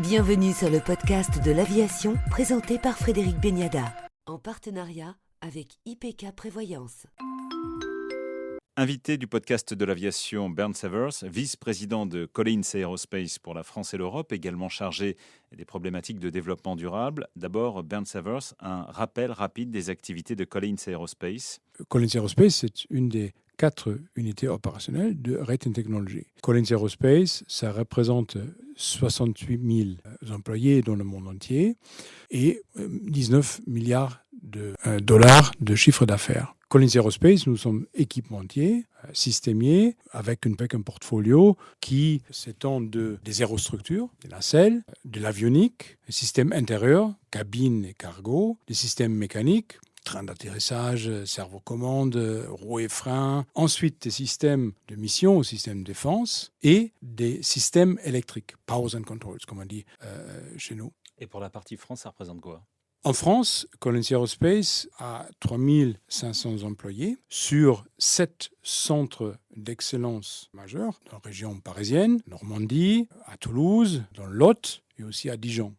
Bienvenue sur le podcast de l'aviation présenté par Frédéric Beniada, en partenariat avec IPK Prévoyance. Invité du podcast de l'aviation, Bernd Severs, vice-président de Collins Aerospace pour la France et l'Europe, également chargé des problématiques de développement durable. D'abord, Bernd Severs, un rappel rapide des activités de Collins Aerospace. Collins Aerospace, c'est une des 4 unités opérationnelles de Raytheon Technologies. Collins Aerospace, ça représente 68 000 employés dans le monde entier et 19 milliards de dollars de chiffre d'affaires. Collins Aerospace, nous sommes équipementiers, systémiers, avec un portfolio qui s'étend des aérostructures, des nacelles, de l'avionique, des systèmes intérieurs, cabines et cargo, des systèmes mécaniques, train d'atterrissage, servo-commande, roues et freins. Ensuite, des systèmes de mission, systèmes de défense et des systèmes électriques, powers and controls, comme on dit chez nous. Et pour la partie France, ça représente quoi ? En France, Collins Aerospace a 3 500 employés sur 7 centres d'excellence majeurs dans la région parisienne, Normandie, à Toulouse, dans le Lot et aussi à Dijon.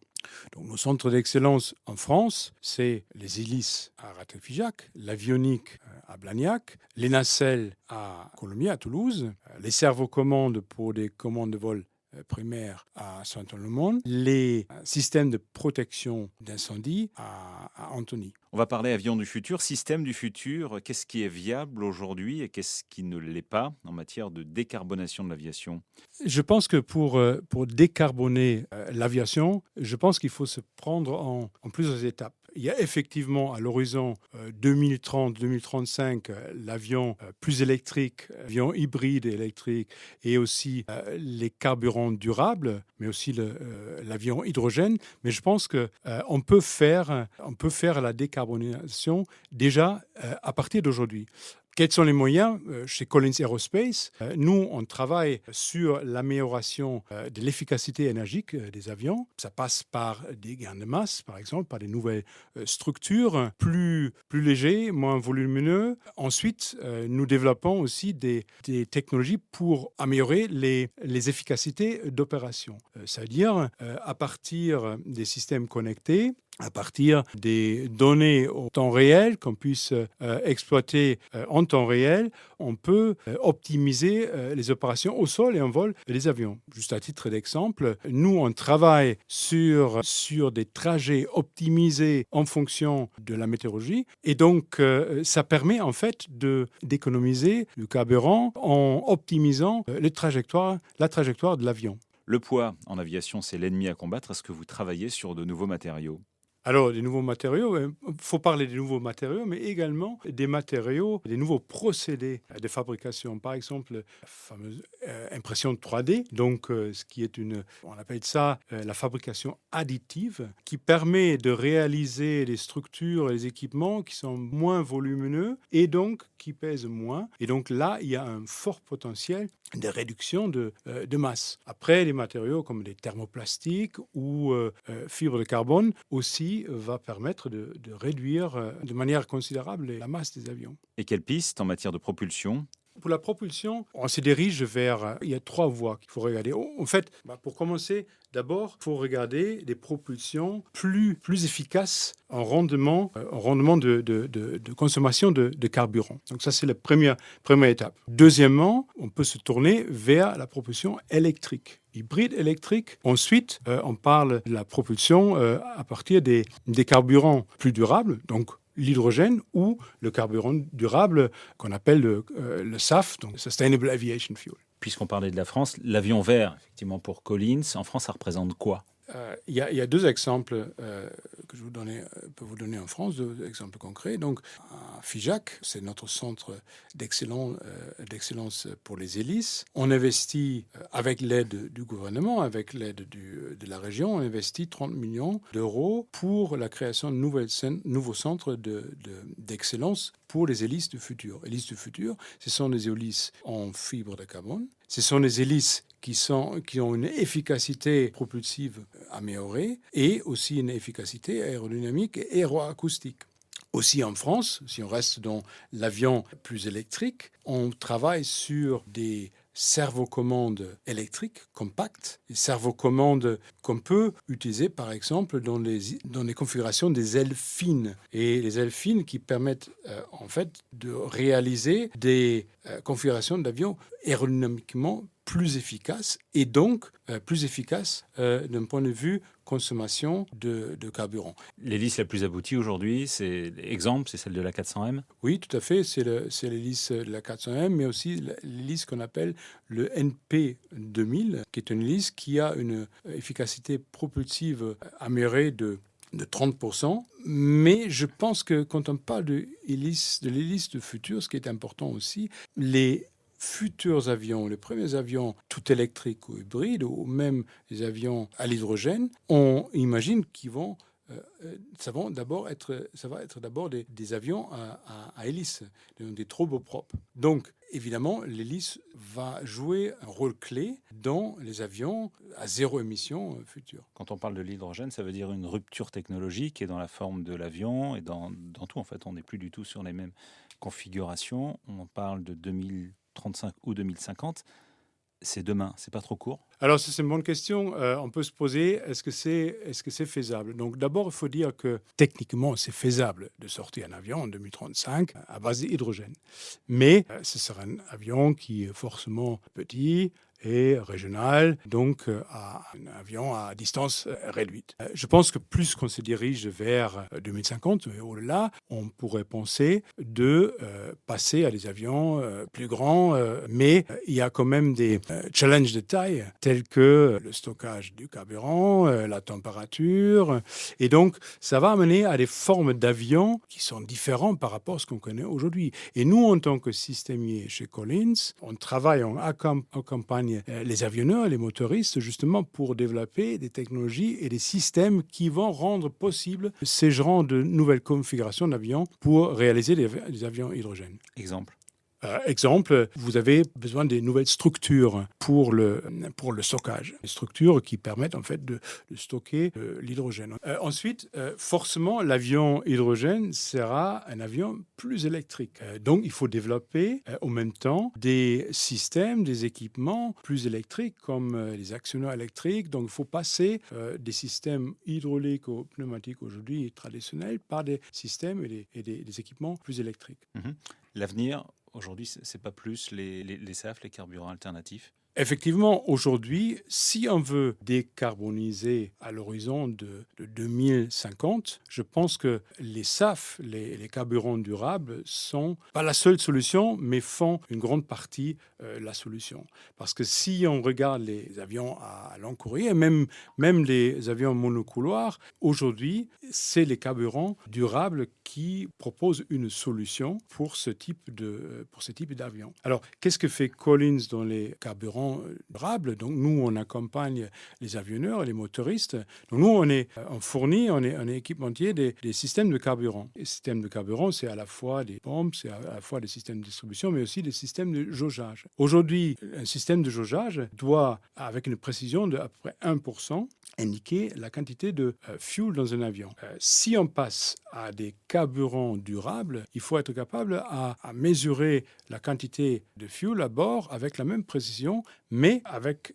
Donc, nos centres d'excellence en France, c'est les hélices à Ratré-Figeac, l'avionique à Blagnac, les nacelles à Colomiers, à Toulouse, les servocommandes pour des commandes de vol primaires à Saint-Ouen-le-Monde, les systèmes de protection d'incendie à Antony. On va parler avion du futur, système du futur. Qu'est-ce qui est viable aujourd'hui et qu'est-ce qui ne l'est pas en matière de décarbonation de l'aviation ? Je pense que pour décarboner l'aviation, je pense qu'il faut se prendre en plusieurs étapes. Il y a effectivement à l'horizon 2030-2035 l'avion plus électrique, l'avion hybride et électrique et aussi les carburants durables, mais aussi l'avion hydrogène. Mais je pense qu'on peut faire la décarbonisation déjà à partir d'aujourd'hui. Quels sont les moyens ? Chez Collins Aerospace, nous, on travaille sur l'amélioration de l'efficacité énergique des avions. Ça passe par des gains de masse, par exemple, par des nouvelles structures plus légers, moins volumineux. Ensuite, nous développons aussi des technologies pour améliorer les efficacités d'opération. C'est-à-dire, à partir des systèmes connectés, à partir des données au temps réel qu'on puisse exploiter en temps réel, on peut optimiser les opérations au sol et en vol des avions. Juste à titre d'exemple, nous, on travaille sur des trajets optimisés en fonction de la météorologie et donc ça permet en fait d'économiser du carburant en optimisant la trajectoire de l'avion. Le poids en aviation, c'est l'ennemi à combattre. Est-ce que vous travaillez sur de nouveaux matériaux ? Alors, des nouveaux matériaux, il faut parler des nouveaux matériaux, mais également des matériaux, des nouveaux procédés de fabrication. Par exemple, la fameuse impression 3D, donc ce qui est on appelle ça la fabrication additive, qui permet de réaliser des structures et des équipements qui sont moins volumineux et donc qui pèsent moins. Et donc là, il y a un fort potentiel de réduction de masse. Après, les matériaux comme les thermoplastiques ou fibres de carbone aussi va permettre de réduire de manière considérable la masse des avions. Et quelles pistes en matière de propulsion ? Pour la propulsion, on se dirige vers... Il y a 3 voies qu'il faut regarder. En fait, pour commencer, d'abord, il faut regarder des propulsions plus efficaces en rendement de consommation de carburant. Donc ça, c'est la première étape. Deuxièmement, on peut se tourner vers la propulsion électrique. Hybride électrique. Ensuite, on parle de la propulsion à partir des carburants plus durables, donc l'hydrogène ou le carburant durable qu'on appelle le SAF, donc Sustainable Aviation Fuel. Puisqu'on parlait de la France, l'avion vert, effectivement, pour Collins, en France, ça représente quoi ? Il y a 2 exemples que je peux vous donner en France, 2 exemples concrets. Donc, à Figeac, c'est notre centre d'excellence pour les hélices. On investit, avec l'aide du gouvernement, avec l'aide de la région, on investit 30 millions d'euros pour la création de nouveaux centres d'excellence pour les hélices du futur. Hélices du futur, ce sont des hélices en fibre de carbone. Ce sont des hélices qui ont une efficacité propulsive améliorée et aussi une efficacité aérodynamique et aéroacoustique. Aussi en France, si on reste dans l'avion plus électrique, on travaille sur des servocommandes électriques compactes, des servocommandes qu'on peut utiliser par exemple dans les configurations des ailes fines. Et les ailes fines qui permettent en fait de réaliser des configurations d'avions aérodynamiquement plus efficaces et donc plus efficaces d'un point de vue consommation de carburant. L'hélice la plus aboutie aujourd'hui, c'est celle de la 400M? Oui, tout à fait. C'est l'hélice de la 400M, mais aussi l'hélice qu'on appelle le NP2000, qui est une hélice qui a une efficacité propulsive améliorée de 30%. Mais je pense que quand on parle de l'hélice de futur, ce qui est important aussi, les futurs avions, les premiers avions tout électriques ou hybrides, ou même les avions à l'hydrogène, on imagine qu'ils vont ça va être d'abord des avions à hélice, des turboprops. Donc, évidemment, l'hélice va jouer un rôle clé dans les avions à zéro émission futurs. Quand on parle de l'hydrogène, ça veut dire une rupture technologique qui est dans la forme de l'avion et dans tout. En fait, on n'est plus du tout sur les mêmes configurations. On parle de 2035 ou 2050. C'est demain, c'est pas trop court? Alors, c'est une bonne question. On peut se poser, est-ce que c'est faisable? Donc, d'abord, il faut dire que techniquement, c'est faisable de sortir un avion en 2035 à base d'hydrogène. Mais ce sera un avion qui est forcément petit et régional, donc un avion à distance réduite. Je pense que plus qu'on se dirige vers 2050 et au-delà, on pourrait penser de passer à des avions plus grands, mais il y a quand même des challenges de taille tels que le stockage du carburant, la température, et donc ça va amener à des formes d'avions qui sont différents par rapport à ce qu'on connaît aujourd'hui. Et nous, en tant que systémier chez Collins, on travaille, on accompagne les avionneurs, les motoristes, justement pour développer des technologies et des systèmes qui vont rendre possible ces genres de nouvelles configurations d'avions pour réaliser des avions hydrogène. Exemple, vous avez besoin des nouvelles structures pour le stockage. Des structures qui permettent en fait de stocker l'hydrogène. Ensuite, forcément, l'avion hydrogène sera un avion plus électrique. Donc, il faut développer en même temps des systèmes, des équipements plus électriques comme les actionneurs électriques. Donc, il faut passer des systèmes hydrauliques ou pneumatiques aujourd'hui traditionnels par des systèmes et des équipements plus électriques. L'avenir, aujourd'hui, ce n'est pas plus les SAF, les carburants alternatifs? Effectivement, aujourd'hui, si on veut décarboniser à l'horizon de 2050, je pense que les SAF, les carburants durables, sont pas la seule solution, mais font une grande partie la solution. Parce que si on regarde les avions à long courrier, même les avions monocouloirs, aujourd'hui, c'est les carburants durables qui proposent une solution pour ce type d'avion. Alors, qu'est-ce que fait Collins dans les carburants durables? Donc, nous, on accompagne les avionneurs et les motoristes. Donc, nous, on fournit, on est équipementier des systèmes de carburant. Les systèmes de carburant, c'est à la fois des pompes, c'est à la fois des systèmes de distribution, mais aussi des systèmes de jaugeage. Aujourd'hui, un système de jaugeage doit, avec une précision de à peu près 1%, indiquer la quantité de fuel dans un avion. Si on passe à des carburants durables, il faut être capable à mesurer la quantité de fuel à bord avec la même précision, mais avec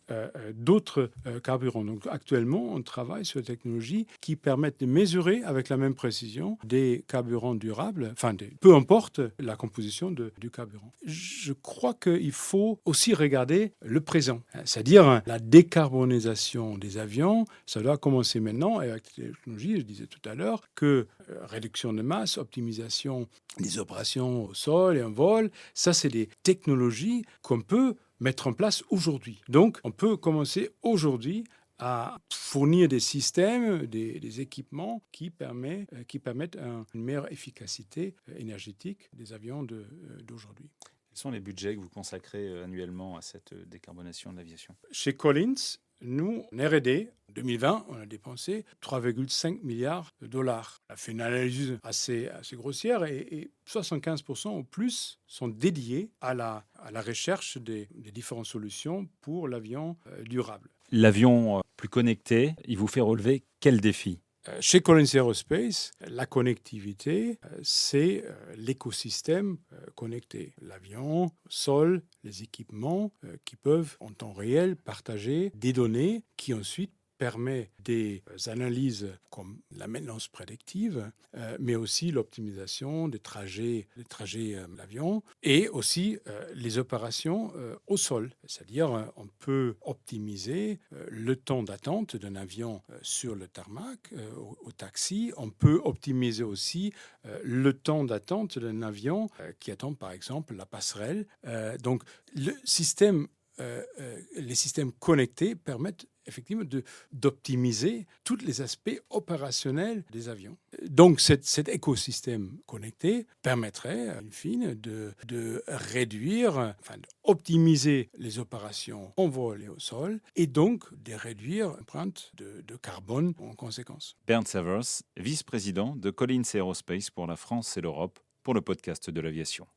d'autres carburants. Donc actuellement, on travaille sur des technologies qui permettent de mesurer avec la même précision des carburants durables, peu importe la composition du carburant. Je crois qu'il faut aussi regarder le présent, c'est-à-dire la décarbonisation des avions. Ça doit commencer maintenant et avec la technologie, je disais tout à l'heure, que réduction de masse, optimisation des opérations au sol et en vol, ça c'est des technologies qu'on peut mettre en place aujourd'hui. Donc on peut commencer aujourd'hui à fournir des systèmes, des équipements qui permettent une meilleure efficacité énergétique des avions d'aujourd'hui. Quels sont les budgets que vous consacrez annuellement à cette décarbonation de l'aviation? Chez Collins, nous, en R&D, en 2020, on a dépensé 3,5 milliards de dollars. On a fait une analyse assez grossière et 75% ou plus sont dédiés à la recherche des différentes solutions pour l'avion durable. L'avion plus connecté, il vous fait relever quel défi? Chez Collins Aerospace, la connectivité, c'est l'écosystème connecté. L'avion, le sol, les équipements qui peuvent en temps réel partager des données qui ensuite permet des analyses comme la maintenance prédictive, mais aussi l'optimisation des trajets de l'avion et aussi les opérations au sol. C'est-à-dire, on peut optimiser le temps d'attente d'un avion sur le tarmac, au taxi. On peut optimiser aussi le temps d'attente d'un avion qui attend, par exemple, la passerelle. Donc, les systèmes connectés permettent effectivement d'optimiser tous les aspects opérationnels des avions. Donc cet écosystème connecté permettrait, in fine, de réduire, d'optimiser les opérations en vol et au sol, et donc de réduire l'empreinte de carbone en conséquence. Bernd Savers, vice-président de Collins Aerospace pour la France et l'Europe, pour le podcast de l'aviation.